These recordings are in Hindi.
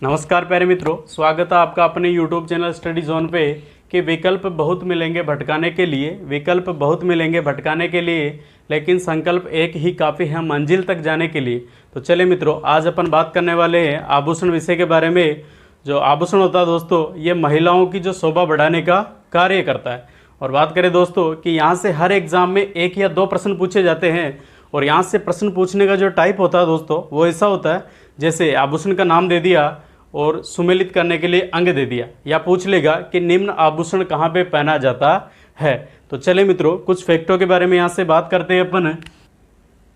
नमस्कार प्यारे मित्रों, स्वागत है आपका अपने YouTube चैनल स्टडी जोन पे कि विकल्प बहुत मिलेंगे भटकाने के लिए, लेकिन संकल्प एक ही काफ़ी है मंजिल तक जाने के लिए। तो चलिए मित्रों, आज अपन बात करने वाले हैं आभूषण विषय के बारे में। जो आभूषण होता है दोस्तों, ये महिलाओं की जो शोभा बढ़ाने का कार्य करता है। और बात करें दोस्तों कि यहाँ से हर एग्जाम में 1 या 2 प्रश्न पूछे जाते हैं। और यहाँ से प्रश्न पूछने का जो टाइप होता है दोस्तों, वो ऐसा होता है जैसे आभूषण का नाम दे दिया और सुमेलित करने के लिए अंग दे दिया, या पूछ लेगा कि निम्न आभूषण कहाँ पे पहना जाता है। तो चले मित्रों, कुछ फैक्टों के बारे में यहाँ से बात करते हैं अपन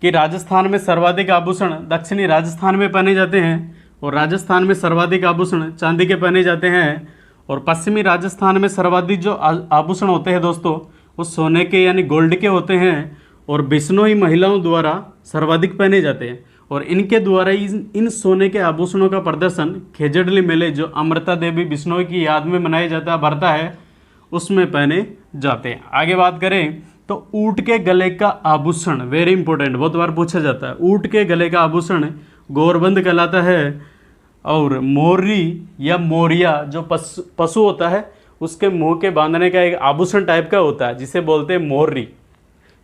कि राजस्थान में सर्वाधिक आभूषण दक्षिणी राजस्थान में पहने जाते हैं, और राजस्थान में सर्वाधिक आभूषण चांदी के पहने जाते हैं। और पश्चिमी राजस्थान में सर्वाधिक जो आभूषण होते हैं दोस्तों, वो सोने के यानी गोल्ड के होते हैं, और बिश्नोई महिलाओं द्वारा सर्वाधिक पहने जाते हैं। और इनके द्वारा इन सोने के आभूषणों का प्रदर्शन खेजड़ली मेले जो अमृता देवी बिश्नोई की याद में मनाया जाता है उसमें पहने जाते हैं। आगे बात करें तो ऊंट के गले का आभूषण, वेरी इंपॉर्टेंट, बहुत बार पूछा जाता है। ऊंट के गले का आभूषण गौरबंद कहलाता है। और मोरी या मोरिया जो पशु होता है, उसके मुंह के बांधने का एक आभूषण टाइप का होता है, जिसे बोलते हैं मोरी,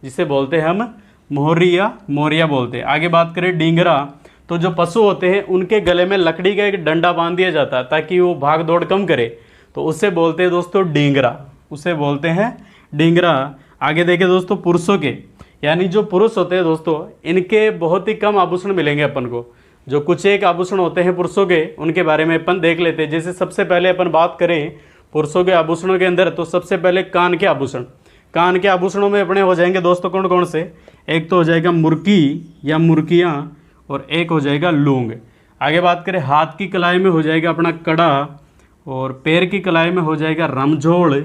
जिसे बोलते हैं हम मोहरी या मोरिया बोलते हैं। आगे बात करें डींगरा, तो जो पशु होते हैं उनके गले में लकड़ी का एक डंडा बांध दिया जाता है ताकि वो भाग दौड़ कम करे, तो उससे बोलते हैं दोस्तों डींगरा, उसे बोलते हैं डींगरा। आगे देखें दोस्तों पुरुषों के, यानी जो पुरुष होते हैं दोस्तों, इनके बहुत ही कम आभूषण मिलेंगे अपन को। जो कुछ एक आभूषण होते हैं पुरुषों के, उनके बारे में अपन देख लेते हैं। जैसे सबसे पहले अपन बात करें पुरुषों के आभूषणों के अंदर, तो सबसे पहले कान के आभूषण। कान के आभूषणों में अपने हो जाएंगे दोस्तों कौन कौन से, एक तो हो जाएगा मुर्की या मुर्कियाँ, और एक हो जाएगा लूंग। आगे बात करें हाथ की कलाई में हो जाएगा अपना कड़ा, और पैर की कलाई में हो जाएगा रमझोड़,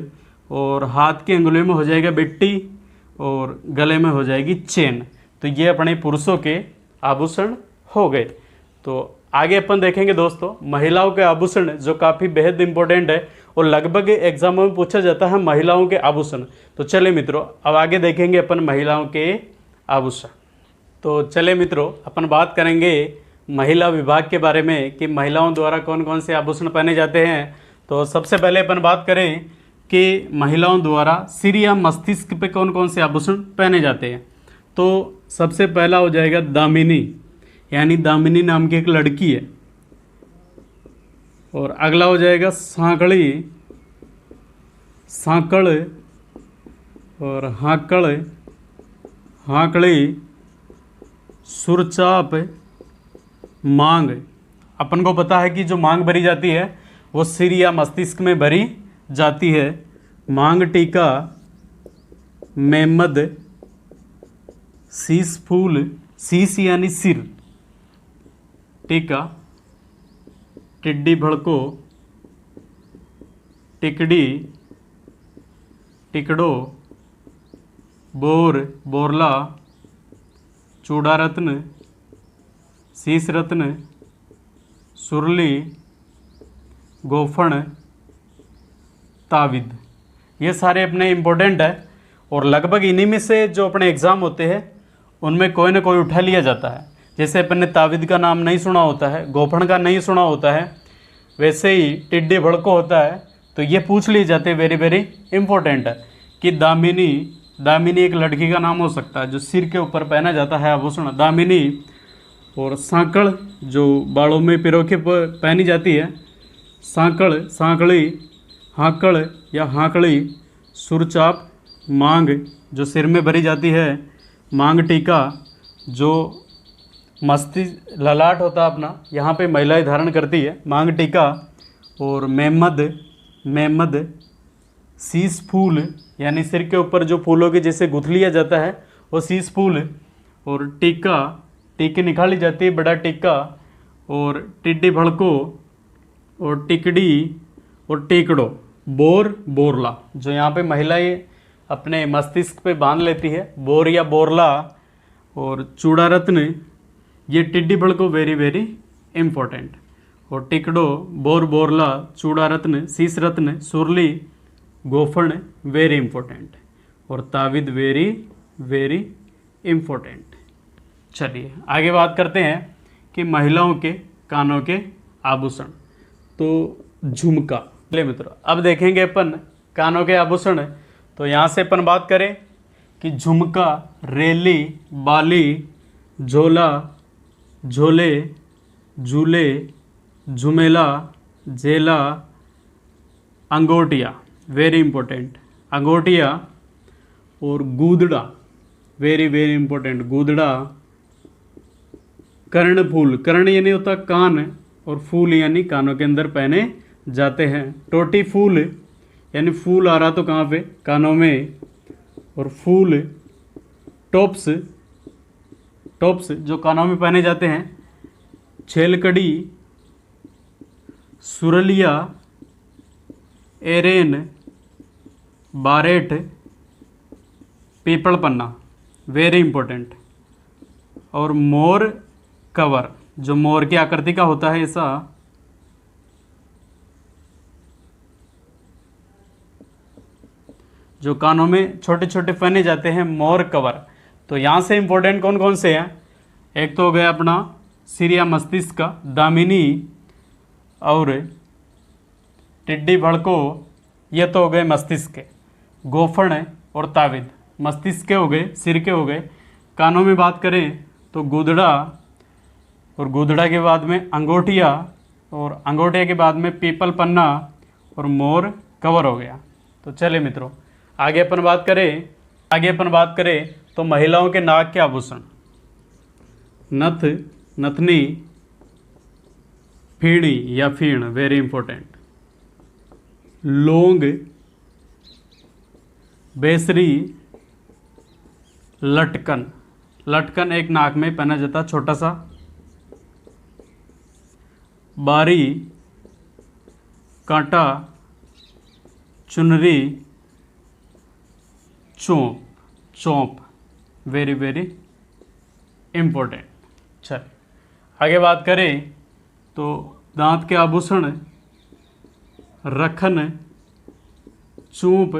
और हाथ की अंगुलियों में हो जाएगा बिट्टी, और गले में हो जाएगी चेन। तो ये अपने पुरुषों के आभूषण हो गए। तो आगे अपन देखेंगे दोस्तों महिलाओं के आभूषण, जो काफ़ी बेहद इंपॉर्टेंट है और लगभग एग्जामों में पूछा जाता है महिलाओं के आभूषण। तो चले मित्रों, अब आगे देखेंगे अपन महिलाओं के आभूषण। तो चले मित्रों, अपन बात करेंगे महिला विभाग के बारे में कि महिलाओं द्वारा कौन कौन से आभूषण पहने जाते हैं। तो सबसे पहले अपन बात करें कि महिलाओं द्वारा सिर या मस्तिष्क पे कौन कौन से आभूषण पहने जाते हैं। तो सबसे पहला हो जाएगा दामिनी, यानी दामिनी नाम की एक लड़की है। और अगला हो जाएगा सांकड़ी, सांकड़, और हाकड़, हाकड़ी, सुरचाप, मांग। अपन को पता है कि जो मांग भरी जाती है वो सिर या मस्तिष्क में भरी जाती है। मांग टीका, मेमद, शीश फूल, शीश यानी सिर, टीका, टिड्डी भड़को, टिकड़ी, टिकड़ो, बोर, बोरला, चूड़ा रत्न, शीश रत्न, सुरली, गोफण, ताविद। ये सारे अपने इम्पोर्टेंट है, और लगभग इन्हीं में से जो अपने एग्ज़ाम होते हैं उनमें कोई ना कोई उठा लिया जाता है। जैसे अपन ने ताविद का नाम नहीं सुना होता है, गोफण का नहीं सुना होता है, वैसे ही टिड्डी भड़को होता है, तो ये पूछ लिए जाते हैं, वेरी वेरी इंपॉर्टेंट है कि दामिनी, दामिनी एक लड़की का नाम हो सकता है जो सिर के ऊपर पहना जाता है आभूषण, दामिनी। और सांकड़ जो बालों में पिरो के पहनी जाती है, सांकड़, सांकड़ी, हाकड़ या हाकड़ी, सुरचाप, मांग जो सिर में भरी जाती है, मांग टीका जो मस्तिष्क ललाट होता है अपना, यहाँ पे महिलाएं धारण करती है, मांग टीका। और मेमद, मेमद, शीश फूल यानी सिर के ऊपर जो फूलों के जैसे गुथ लिया जाता है वो शीश फूल। और टीका, टीकी निकाली जाती है, बड़ा टीका। और टिड्डी भड़को, और टिकड़ी, और टिकड़ो, बोर, बोरला जो यहाँ पे महिलाएं अपने मस्तिष्क पे बांध लेती है, बोर या बोरला। और चूड़ा रत्न, ये टिड्डी भड़को वेरी वेरी इंपॉर्टेंट। और टिकड़ो, बोर, बोरला, चूड़ा रत्न, शीश रत्न, सुरली, गोफण वेरी इंपॉर्टेंट। और ताविद वेरी वेरी इंपॉर्टेंट। चलिए आगे बात करते हैं कि महिलाओं के कानों के आभूषण। तो झुमका। चलिए मित्रों, अब देखेंगे अपन कानों के आभूषण। तो यहाँ से अपन बात करें कि झुमका, रेली, बाली, झोला, झोले, झूले, झुमेला, झेला, अंगोटिया, वेरी इंपॉर्टेंट, अंगोटिया, और गूदड़ा, वेरी वेरी इंपॉर्टेंट, गूदड़ा, कर्णफूल, कर्ण यानी होता कान, और फूल यानी कानों के अंदर पहने जाते हैं। टोटी फूल यानी फूल आ रहा तो कहाँ पे, कानों में, और फूल, टॉप्स, टॉप्स जो कानों में पहने जाते हैं। छेलकड़ी, सुरलिया, एरेन, बारेट, पीपल पन्ना, वेरी इंपॉर्टेंट, और मोर कवर जो मोर की आकृति का होता है ऐसा, जो कानों में छोटे छोटे पहने जाते हैं, मोर कवर। तो यहाँ से इंपॉर्टेंट कौन कौन से हैं, एक तो हो गया अपना सिर या मस्तिष्क का, दामिनी और टिड्डी भड़को, ये तो हो गए मस्तिष्क के। गोफण और ताविद मस्तिष्क के हो गए, सिर के हो गए। कानों में बात करें तो गूदड़ा, और गूदड़ा के बाद में अंगोटिया, और अंगोटिया के बाद में पीपल पन्ना, और मोर कवर हो गया। तो चलिए मित्रों, आगे अपन बात करें तो महिलाओं के नाक के आभूषण। नथ, नथनी, फीणी या फीण, वेरी इंपॉर्टेंट, लौंग, बेसरी, लटकन, लटकन एक नाक में पहना जाता छोटा सा। बारी, कांटा, चुनरी, chomp, chomp, very very important. चल आगे बात करें तो दांत के आभूषण, रखन, चूप,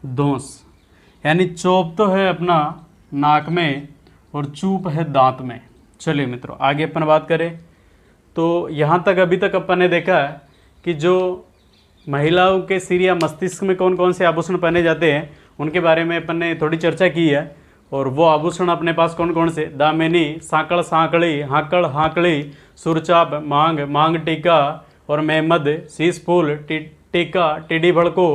धौंस, यानी चोप तो है अपना नाक में और चूप है दांत में। चलिए मित्रों, आगे अपन बात करें तो यहाँ तक अभी तक अपन ने देखा है कि जो महिलाओं के सिर या मस्तिष्क में कौन कौन से आभूषण पहने जाते हैं उनके बारे में अपन ने थोड़ी चर्चा की है। और वो आभूषण अपने पास कौन कौन से, दामिनी, सांकड़ सांकड़ी, हाकड़ हाकड़ी, सुरचाप, मांग मांग टीका, और मेहमद, शीश फूल, टीका, टिड्डी भड़को,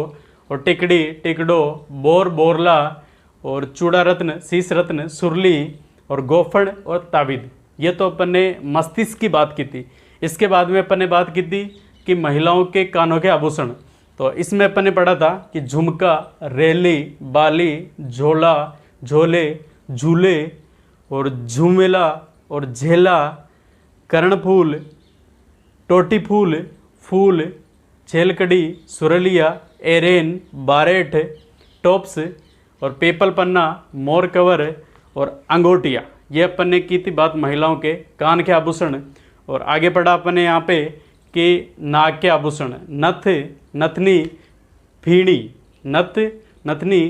और टिकड़ी, टिकड़ो, बोर बोरला, और चूड़ा रत्न, शीश रत्न, सुरली, और गोफण और ताबिद। ये तो अपन ने मस्तिष्क की बात की थी। इसके बाद में अपन ने बात की थी कि महिलाओं के कानों के आभूषण। तो इसमें अपन ने पढ़ा था कि झुमका, रेली, बाली, झोला, झोले, झूले, और झूमेला, और झेला, कर्णफूल, टोटी फूल, फूल, छेलकड़ी, सुरलिया, एरेन, बारेट, टॉप्स, और पेपल पन्ना, मोर कवर, और अंगोटिया। ये अपन ने की थी बात महिलाओं के कान के आभूषण। और आगे पढ़ा अपन ने यहाँ पे कि नाक के आभूषण, नथ, नथनी, फीणी, नथ, नथनी,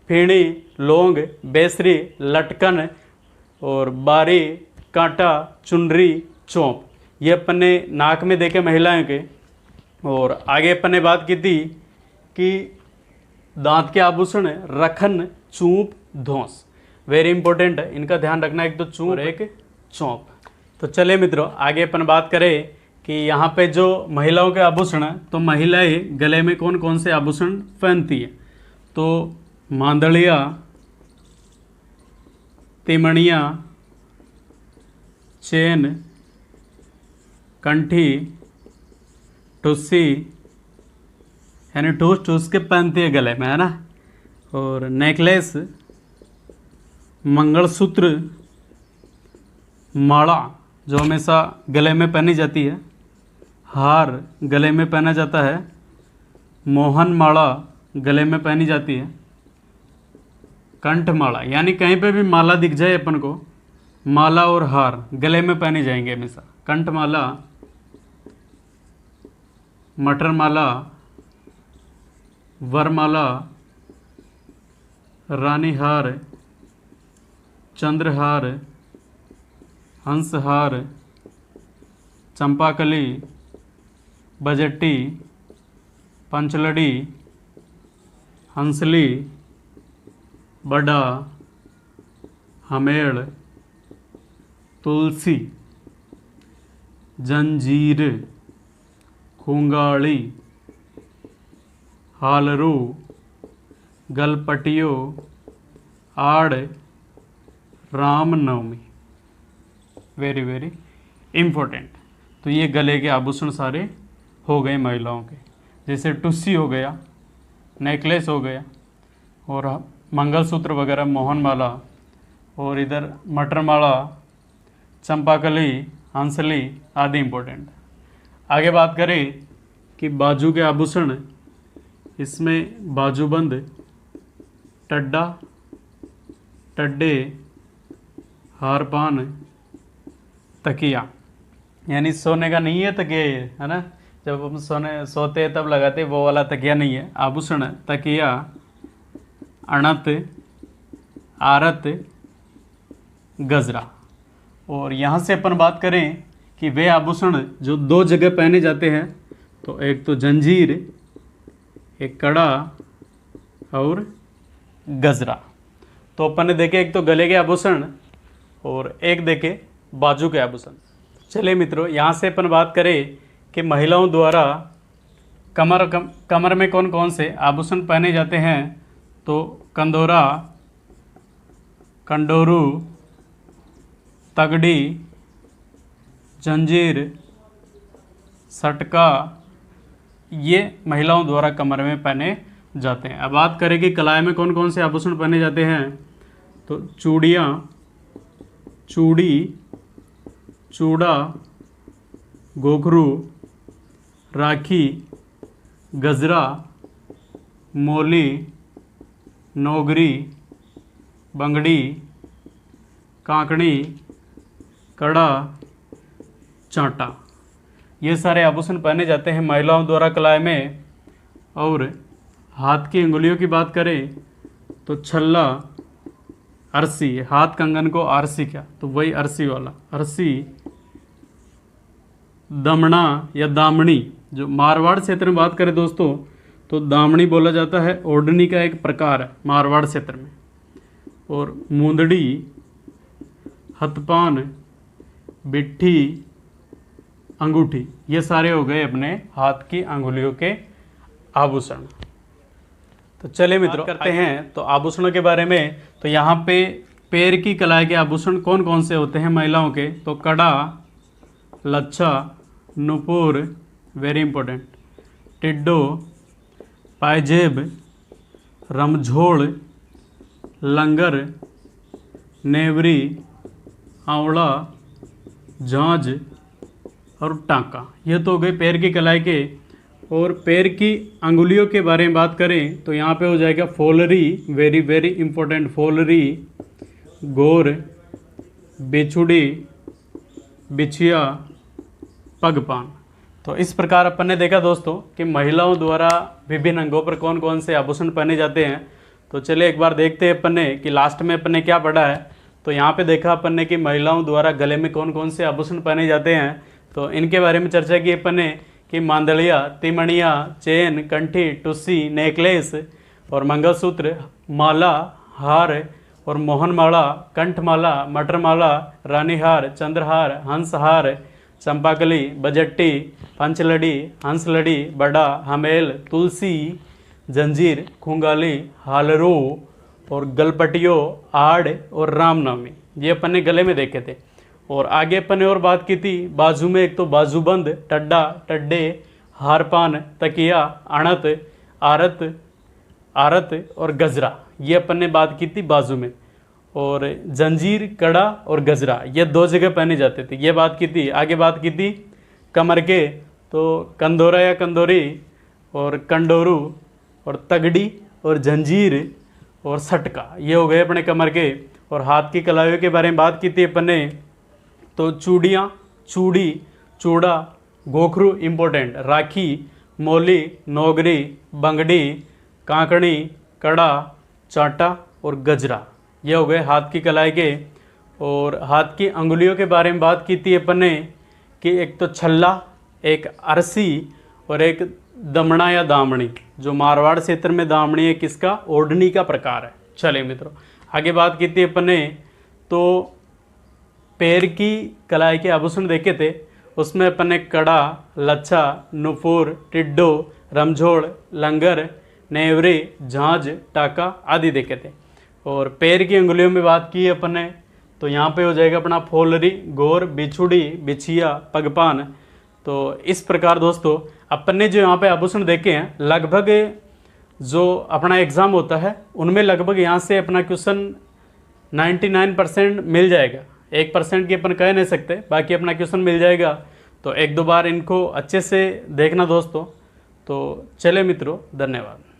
फीणी, लौंग, बेसरी, लटकन, और बारी, कांटा, चुनरी, चोंप। ये अपन ने नाक में देखे महिलाओं के। और आगे अपन ने बात की थी कि दांत के आभूषण, रखन, चूप, धौंस, वेरी इंपॉर्टेंट है, इनका ध्यान रखना, एक तो चूप और एक चौंप। तो चले मित्रों, आगे अपन बात करें कि यहाँ पे जो महिलाओं के आभूषण हैं, तो महिलाएं गले में कौन कौन से आभूषण पहनती है। तो मांदड़िया, तिमणिया, चेन, कंठी, टुस्सी, यानी ठूस ठूस के पहनती है गले में, है ना। और नेकलेस, मंगलसूत्र, माला जो हमेशा गले में पहनी जाती है, हार गले में पहना जाता है, मोहन माला गले में पहनी जाती है, कंठ माला यानी कहीं पे भी माला दिख जाए अपन को, माला और हार गले में पहने जाएंगे हमेशा। कंठ माला, मटर माला, वरमाला, रानी हार, चंद्रहार, हंसहार, चंपाकली, बजट्टी, पंचलड़ी, हंसली, बड़ा, हमेड़, तुलसी, जंजीर, खूंगाड़ी, हालरू, गलपटियो, आड़, रामनवमी। Very very important. तो ये गले के आभूषण सारे हो गए महिलाओं के, जैसे टुस्सी हो गया, नेकलेस हो गया, और मंगलसूत्र वगैरह, मोहनमाला, और इधर मटरमाला, चंपाकली, हंसली आदि इम्पोर्टेंट। आगे बात करें कि बाजू के आभूषण, इसमें बाजूबंद, टड्डा, टड्डे, हारपान, तकिया, यानी सोने का नहीं है तकिया ये, है ना, जब हम सोते हैं तब लगाते हैं, वो वाला तकिया नहीं है। आभूषण तकिया, अणत, आरत, गजरा। और यहाँ से अपन बात करें कि वे आभूषण जो दो जगह पहने जाते हैं, तो एक तो जंजीर, एक कड़ा और गजरा। तो अपन ने देखे एक तो गले के आभूषण और एक देखे बाजू के आभूषण। चलिए मित्रों, यहाँ से अपन बात करें कि महिलाओं द्वारा कमर में कौन कौन से आभूषण पहने जाते हैं। तो कंदोरा, कंडोरू, तगड़ी, जंजीर, सटका, ये महिलाओं द्वारा कमर में पहने जाते हैं। अब बात करें कि कलाई में कौन कौन से आभूषण पहने जाते हैं। तो चूड़ियाँ, चूड़ी, चूड़ा, घुंघरू, राखी, गजरा, मोली, नौगरी, बंगड़ी, कांकड़ी, कड़ा, चांटा, ये सारे आभूषण पहने जाते हैं महिलाओं द्वारा कलाई में। और हाथ की अंगुलियों की बात करें तो छल्ला, अरसी, हाथ कंगन को आरसी क्या, तो वही अरसी वाला, अरसी, दमना या दामनी, जो मारवाड़ क्षेत्र में बात करें दोस्तों तो दामनी बोला जाता है, ओढ़नी का एक प्रकार है मारवाड़ क्षेत्र में। और मूंदड़ी, हथपान, बिट्ठी, अंगूठी, ये सारे हो गए अपने हाथ की अंगुलियों के आभूषण। तो चलिए मित्रों करते हैं तो आभूषणों के बारे में। तो यहाँ पे पैर की कलाई के आभूषण कौन कौन से होते हैं महिलाओं के। तो कड़ा, लच्छा, नुपुर, वेरी इंपॉर्टेंट, टिड्डो, पायजेब, रमझोड़, लंगर, नेवरी, आंवला, झांझ और टांका, ये तो हो गए पैर की कलाई के। और पैर की अंगुलियों के बारे में बात करें तो यहाँ पे हो जाएगा फोलरी, वेरी वेरी इंपॉर्टेंट, फोलरी, गोर, बिछुड़ी, बिछिया, पगपान। तो इस प्रकार अपन ने देखा दोस्तों कि महिलाओं द्वारा विभिन्न अंगों पर कौन कौन से आभूषण पहने जाते हैं। तो चलिए एक बार देखते हैं अपन ने कि लास्ट में अपन ने क्या पढ़ा है। तो यहाँ पे देखा अपन ने कि महिलाओं द्वारा गले में कौन कौन से आभूषण पहने जाते हैं। तो इनके बारे में चर्चा की अपन ने कि मांदलिया, तिमणिया, चेन, कंठी, टुस्सी, नेकलेस और मंगलसूत्र, माला, हार और मोहनमाला, कंठमाला, मटरमाला, रानीहार, चंद्रहार, हंसहार, चंपाकली, बजट्टी, पंचलड़ी, हंसलड़ी, बड़ा, हमेल, तुलसी, जंजीर, खूंगाली, हालरू और गलपटियो, आड़ और रामनवमी, ये अपन ने गले में देखे थे। और आगे अपन ने और बात की थी बाजू में, एक तो बाजूबंद, टड्डा, टड्डे, हारपान, तकिया, अणत, आरत, आरत और गजरा, ये अपन ने बात की थी बाजू में। और जंजीर, कड़ा और गजरा ये दो जगह पहने जाते थे, ये बात की थी। आगे बात की थी कमर के, तो कंदोरा या कंदोरी और कंडोरू और तगड़ी और जंजीर और सटका, ये हो गए अपने कमर के। और हाथ की कलाइयों के बारे में बात की थी अपन ने, तो चूड़ियाँ, चूड़ी, चूड़ा, गोखरू इम्पोर्टेंट, राखी, मोली, नौगरी, बंगड़ी, कांकड़ी, कड़ा, चांटा और गजरा, ये हो गए हाथ की कलाई के। और हाथ की अंगुलियों के बारे में बात की थी अपन ने कि एक तो छल्ला, एक अरसी और एक दमना या दामनी, जो मारवाड़ क्षेत्र में दामनी है किसका, ओढ़नी का प्रकार है। चलिए मित्रों आगे बात की थी अपन ने, तो पैर की कलाई के आभूषण देखे थे, उसमें अपन ने कड़ा, लच्छा, नुपुर, टिड्डो, रमझोड़, लंगर, नेवरे, झांझ, टाका आदि देखे थे। और पैर की अंगुलियों में बात की अपन ने, तो यहाँ पे हो जाएगा अपना फोलरी, गोर, बिछुड़ी, बिछिया, पगपान। तो इस प्रकार दोस्तों अपन ने जो यहाँ पे आभूषण देखे हैं, लगभग जो अपना एग्ज़ाम होता है उनमें लगभग यहाँ से अपना क्वेश्चन 99% मिल जाएगा। 1% की अपन कह नहीं सकते, बाकी अपना क्वेश्चन मिल जाएगा। तो एक दो बार इनको अच्छे से देखना दोस्तों। तो चले मित्रों, धन्यवाद।